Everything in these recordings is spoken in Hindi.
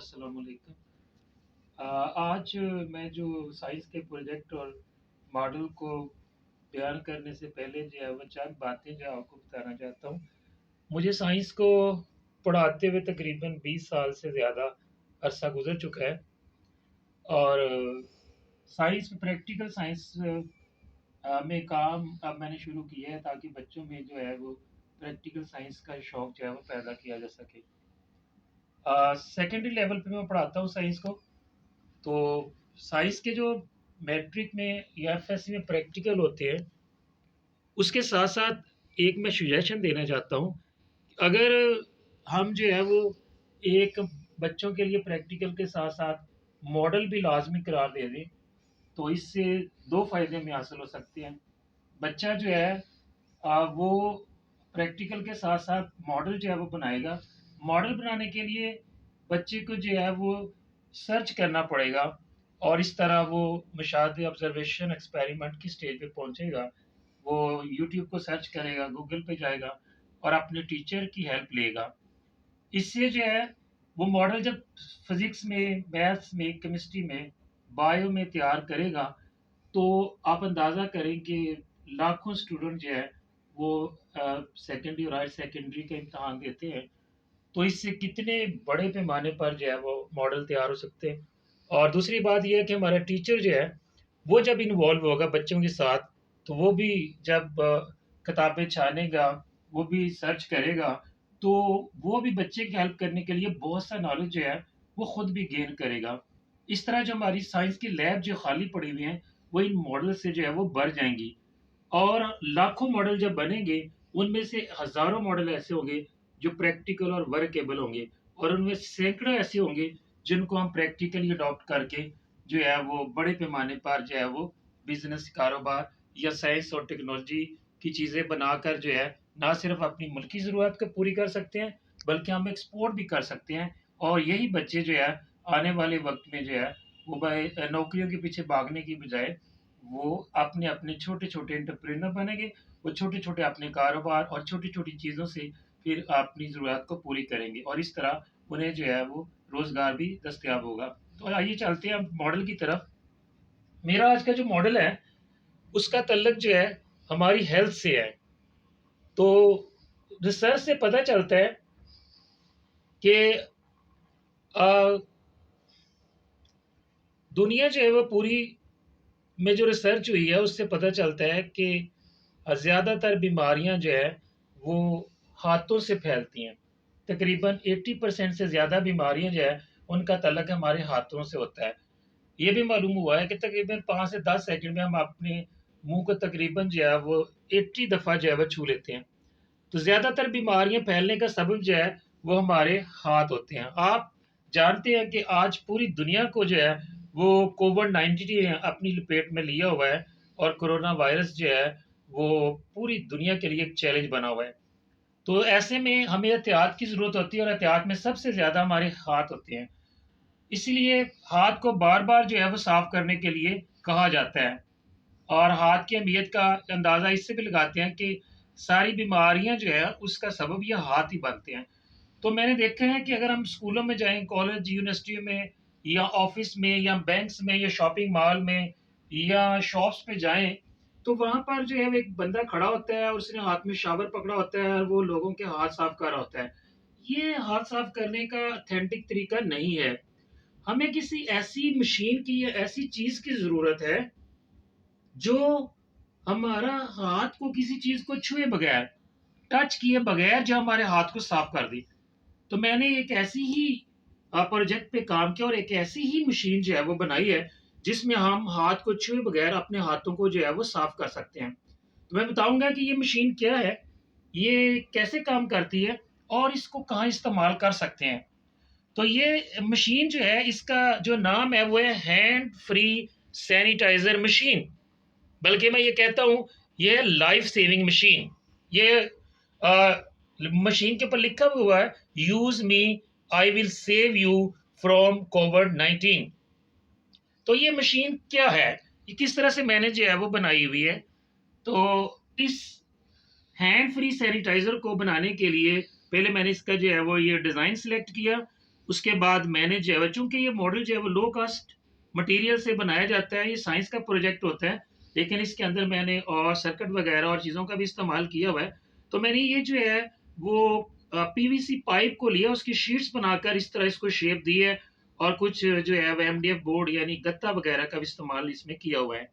अस्सलाम वालेकुम। आज मैं जो साइंस के प्रोजेक्ट और मॉडल को बयान करने से पहले जो है वो चंद बातें जो है आपको बताना चाहता हूँ। मुझे साइंस को पढ़ाते हुए तकरीबन 20 साल से ज़्यादा अरसा गुजर चुका है और साइंस प्रैक्टिकल साइंस में काम अब मैंने शुरू किया है ताकि बच्चों में जो है वो प्रैक्टिकल साइंस का शौक जो है वो पैदा किया जा सके। सेकेंडरी लेवल पे मैं पढ़ाता हूँ साइंस को। तो साइंस के जो मैट्रिक में या एफएससी में प्रैक्टिकल होते हैं, उसके साथ साथ एक मैं सजेशन देना चाहता हूँ। अगर हम जो है वो एक बच्चों के लिए प्रैक्टिकल के साथ साथ मॉडल भी लाजमी करार दे दें, तो इससे दो फायदे हमें हासिल हो सकते हैं। बच्चा जो है वो प्रैक्टिकल के साथ साथ मॉडल जो है वो बनाएगा। मॉडल बनाने के लिए बच्चे को जो है वो सर्च करना पड़ेगा और इस तरह वो मुशाहदे ऑब्जर्वेशन एक्सपेरिमेंट की स्टेज पे पहुंचेगा। वो यूट्यूब को सर्च करेगा, गूगल पे जाएगा और अपने टीचर की हेल्प लेगा। इससे जो है वो मॉडल जब फिजिक्स में, मैथ्स में, केमिस्ट्री में, बायो में तैयार करेगा, तो आप अंदाज़ा करें कि लाखों स्टूडेंट जो है वो सेकेंडरी और हायर सेकेंडरी का इम्तहान देते हैं। तो इससे कितने बड़े पैमाने पर जो है वो मॉडल तैयार हो सकते हैं। और दूसरी बात ये है कि हमारा टीचर जो है वो जब इन्वॉल्व होगा बच्चों के साथ, तो वो भी जब किताबें छानेगा, वो भी सर्च करेगा, तो वो भी बच्चे की हेल्प करने के लिए बहुत सा नॉलेज जो है वो खुद भी गेन करेगा। इस तरह जो हमारी साइंस की लैब जो खाली पड़ी हुई हैं, वो इन मॉडल से जो है वो भर जाएंगी और लाखों मॉडल जब बनेंगे, उनमें से हजारों मॉडल ऐसे होंगे जो प्रैक्टिकल और वर्केबल होंगे और उनमें सैकड़ों ऐसे होंगे जिनको हम प्रैक्टिकली अडॉप्ट करके जो है वो बड़े पैमाने पर जो है वो बिजनेस कारोबार या साइंस और टेक्नोलॉजी की चीज़ें बनाकर जो है ना सिर्फ अपनी मुल्की ज़रूरत को पूरी कर सकते हैं, बल्कि हम एक्सपोर्ट भी कर सकते हैं। और यही बच्चे जो है आने वाले वक्त में जो है वो नौकरियों के पीछे भागने की बजाय वो अपने अपने छोटे छोटे एंटरप्रेन्योर बनेंगे। वो छोटे छोटे अपने कारोबार और छोटी छोटी चीज़ों से फिर अपनी ज़रूरत को पूरी करेंगे और इस तरह उन्हें जो है वो रोज़गार भी दस्तयाब होगा। तो आइए चलते हैं अब मॉडल की तरफ। मेरा आज का जो मॉडल है उसका तल्लक जो है हमारी हेल्थ से है। तो रिसर्च से पता चलता है कि आ, दुनिया जो है वो पूरी में जो रिसर्च हुई है उससे पता चलता है कि ज़्यादातर बीमारियां जो है वो हाथों से फैलती हैं। तकरीबन 80% से ज़्यादा बीमारियां जो है उनका तल्लक हमारे हाथों से होता है। ये भी मालूम हुआ है कि तकरीबन 5 से 10 सेकंड में हम अपने मुंह को तकरीबन जो है वो 80 दफ़ा जो है वो छू लेते हैं। तो ज़्यादातर बीमारियां फैलने का सबब जो है वो हमारे हाथ होते हैं। आप जानते हैं कि आज पूरी दुनिया को जो है वो कोविड-19 अपनी लपेट में लिया हुआ है और कोरोना वायरस जो है वो पूरी दुनिया के लिए एक चैलेंज बना हुआ है। तो ऐसे में हमें एहतियात की ज़रूरत होती है और एहतियात में सबसे ज़्यादा हमारे हाथ होते हैं। इसलिए हाथ को बार-बार जो है वो साफ करने के लिए कहा जाता है और हाथ की अहमियत का अंदाज़ा इससे भी लगाते हैं कि सारी बीमारियां जो है उसका सबब ये हाथ ही बनते हैं। तो मैंने देखा है कि अगर हम स्कूलों में जाएं, कॉलेज यूनिवर्सिटियों में या ऑफिस में या बैंक्स में या शॉपिंग मॉल में या शॉप्स पे जाएं, तो वहां पर जो है वो एक बंदा खड़ा होता है और उसने हाथ में शावर पकड़ा होता है और वो लोगों के हाथ साफ कर रहा होता है। ये हाथ साफ करने का ऑथेंटिक तरीका नहीं है। हमें किसी ऐसी मशीन की या ऐसी चीज की जरूरत है जो हमारा हाथ को किसी चीज को छुए बगैर, टच किए बगैर जो हमारे हाथ को साफ कर दी। तो मैंने एक ऐसी ही प्रोजेक्ट पे काम किया और एक ऐसी ही मशीन जो है वो बनाई है जिसमें हम हाथ को छुए बगैर अपने हाथों को जो है वो साफ कर सकते हैं। तो मैं बताऊंगा कि ये मशीन क्या है, ये कैसे काम करती है और इसको कहाँ इस्तेमाल कर सकते हैं। तो ये मशीन जो है इसका जो नाम है वो है हैंड फ्री सैनिटाइजर मशीन। बल्कि मैं ये कहता हूँ ये लाइफ सेविंग मशीन। ये मशीन के ऊपर लिखा हुआ है use me, I will save you from कोविड-19। तो ये मशीन क्या है, ये किस तरह से मैंने जो है वो बनाई हुई है। तो इस हैंड फ्री सैनिटाइजर को बनाने के लिए पहले मैंने इसका जो है वो ये डिज़ाइन सिलेक्ट किया उसके बाद मैंने जो है, चूँकि ये मॉडल जो है वो लो कास्ट मटेरियल से बनाया जाता है, ये साइंस का प्रोजेक्ट होता है, लेकिन इसके अंदर मैंने और सर्किट वगैरह और चीज़ों का भी इस्तेमाल किया हुआ है। तो मैंने ये जो है वो पीवीसी पाइप को लिया, उसकी शीट्स बनाकर इस तरह इसको शेप दी है, और कुछ जो है वो एमडीएफ बोर्ड यानी गत्ता वगैरह का भी इस्तेमाल इसमें किया हुआ है।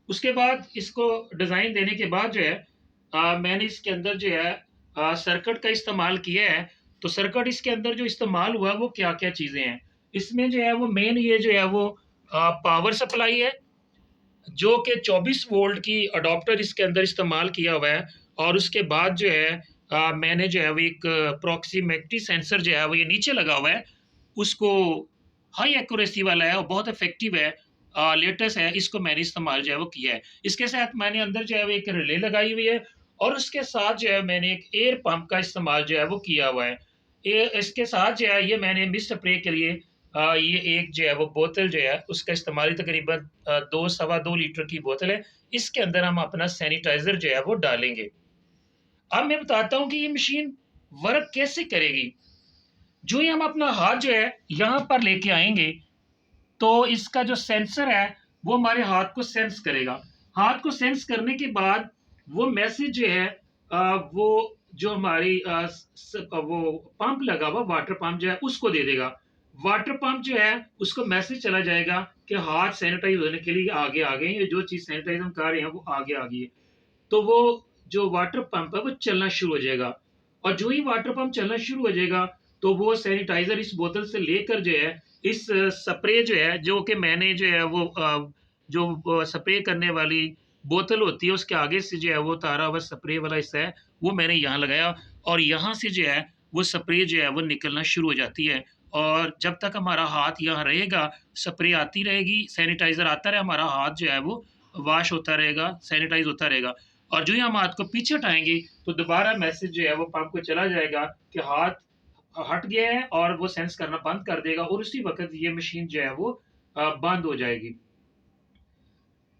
उसके बाद इसको डिज़ाइन देने के बाद जो है मैंने इसके अंदर जो है सर्किट का इस्तेमाल किया है। तो सर्किट इसके अंदर जो इस्तेमाल हुआ वो क्या-क्या चीज़ें हैं। इसमें जो है वो मेन ये जो है वो पावर सप्लाई है, जो कि 24 वोल्ट की अडॉप्टर इसके अंदर इस्तेमाल किया हुआ है। और उसके बाद जो है मैंने जो है वो एक प्रॉक्सिमिटी सेंसर जो है वो ये नीचे लगा हुआ है, उसको हाई एक्यूरेसी वाला है और बहुत इफेक्टिव है, लेटेस्ट है, इसको मैंने इस्तेमाल जो है वो किया है। इसके साथ मैंने अंदर जो है वो एक रिले लगाई हुई है, और उसके साथ जो है मैंने एक एयर पंप का इस्तेमाल जो है वो किया हुआ है। इसके साथ जो है ये मैंने मिस्ट स्प्रे के लिए ये एक जो है वो बोतल जो है उसका इस्तेमाल, तकरीबन 2 सवा 2 लीटर की बोतल है। इसके अंदर हम अपना सैनिटाइज़र जो है वो डालेंगे। अब मैं बताता हूँ कि ये मशीन वर्क कैसे करेगी। जो ही हम अपना हाथ जो है यहाँ पर लेके आएँगे, तो इसका जो सेंसर है वो हमारे हाथ को सेंस करेगा। हाथ को सेंस करने के बाद वो मैसेज जो है वो जो हमारी वो पंप लगा हुआ वाटर पंप जो है उसको दे देगा। वाटर पंप जो है उसको मैसेज चला जाएगा कि हाथ सैनिटाइज होने के लिए आगे आ गए हैं, जो चीज़ सैनिटाइज हम कर रहे हैं वो आगे आ गई है। तो वो जो वाटर पंप है वो चलना शुरू हो जाएगा, और जो ही वाटर पंप चलना शुरू हो जाएगा तो वो सैनिटाइजर इस बोतल से लेकर जो है इस स्प्रे जो है, जो कि मैंने जो है वो जो स्प्रे करने वाली बोतल होती है उसके आगे से जो है वो तारा हुआ स्प्रे वाला हिस्सा है वो मैंने यहाँ लगाया, और यहाँ से जो है वो स्प्रे जो है वो निकलना शुरू हो जाती है। और जब तक हमारा हाथ यहाँ रहेगा, स्प्रे आती रहेगी, सैनिटाइजर आता रहे, हमारा हाथ जो है वो वॉश होता रहेगा, सैनिटाइज होता रहेगा। और जो ही हम हाथ को पीछे हटाएँगे तो दोबारा मैसेज जो है वो पंप को चला जाएगा कि हाथ हट गया है, और वो सेंस करना बंद कर देगा, और उसी वक़्त ये मशीन जो है वो बंद हो जाएगी।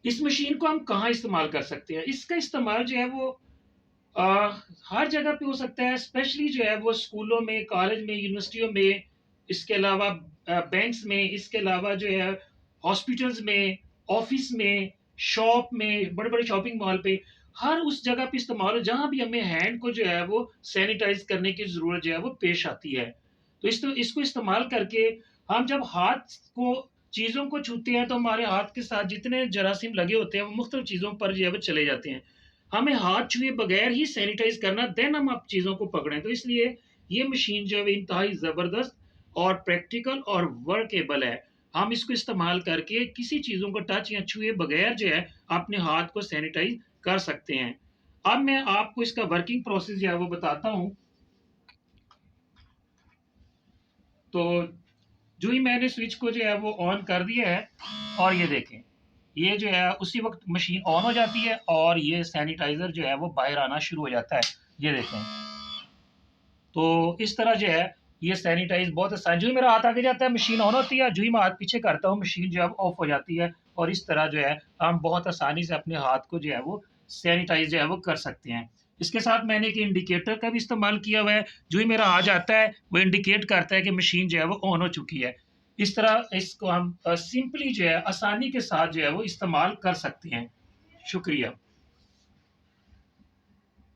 इस मशीन को हम कहाँ इस्तेमाल कर सकते हैं? इसका इस्तेमाल जो है वो अ, हर जगह पे हो सकता है, स्पेशली जो है वो स्कूलों में, कॉलेज में, यूनिवर्सिटियों में, इसके अलावा बैंक्स में, इसके अलावा जो है हॉस्पिटल्स में, ऑफ़िस में, शॉप में, बड़े-बड़े शॉपिंग मॉल पे, हर उस जगह पे इस्तेमाल हो जहाँ भी हमें हैंड को जो है वो सैनिटाइज़ करने की ज़रूरत जो है वो पेश आती है। तो इसको इस्तेमाल करके हम जब हाथ को चीज़ों को छूते हैं तो हमारे हाथ के साथ जितने जरासीम लगे होते हैं वो मुख्तलिफ चीज़ों पर जो है वो चले जाते हैं। हमें हाथ छुए बगैर ही सैनिटाइज़ करना, देन हम आप चीज़ों को पकड़ें। तो इसलिए ये मशीन जो है वो इंतहाई ज़बरदस्त और प्रैक्टिकल और वर्केबल है। हम इसको इस्तेमाल करके किसी चीज़ों को टच या छुए बगैर जो है अपने हाथ को सैनिटाइज़ कर सकते हैं। अब मैं आपको इसका वर्किंग प्रोसेस जो है वो बताता हूँ। तो जो ही मैंने स्विच को जो है वो ऑन कर दिया है, और ये देखें, ये जो है उसी वक़्त मशीन ऑन हो जाती है और ये सैनिटाइज़र जो है वो बाहर आना शुरू हो जाता है। ये देखें। तो इस तरह जो है ये सैनिटाइज़ बहुत आसान, जो ही मेरा हाथ आगे जाता है मशीन ऑन होती है, जो ही मैं हाथ पीछे करता हूँ मशीन जो है वो ऑफ हो जाती है, और इस तरह जो है हम बहुत आसानी से अपने हाथ को जो है वो सैनिटाइज़ जो है वो कर सकते हैं। इसके साथ मैंने एक इंडिकेटर का भी इस्तेमाल किया हुआ है, जो ही मेरा हाथ जाता है वो इंडिकेट करता है कि मशीन जो है वो ऑन हो चुकी है। इस तरह इसको हम सिंपली जो है आसानी के साथ जो है वो इस्तेमाल कर सकते हैं। शुक्रिया।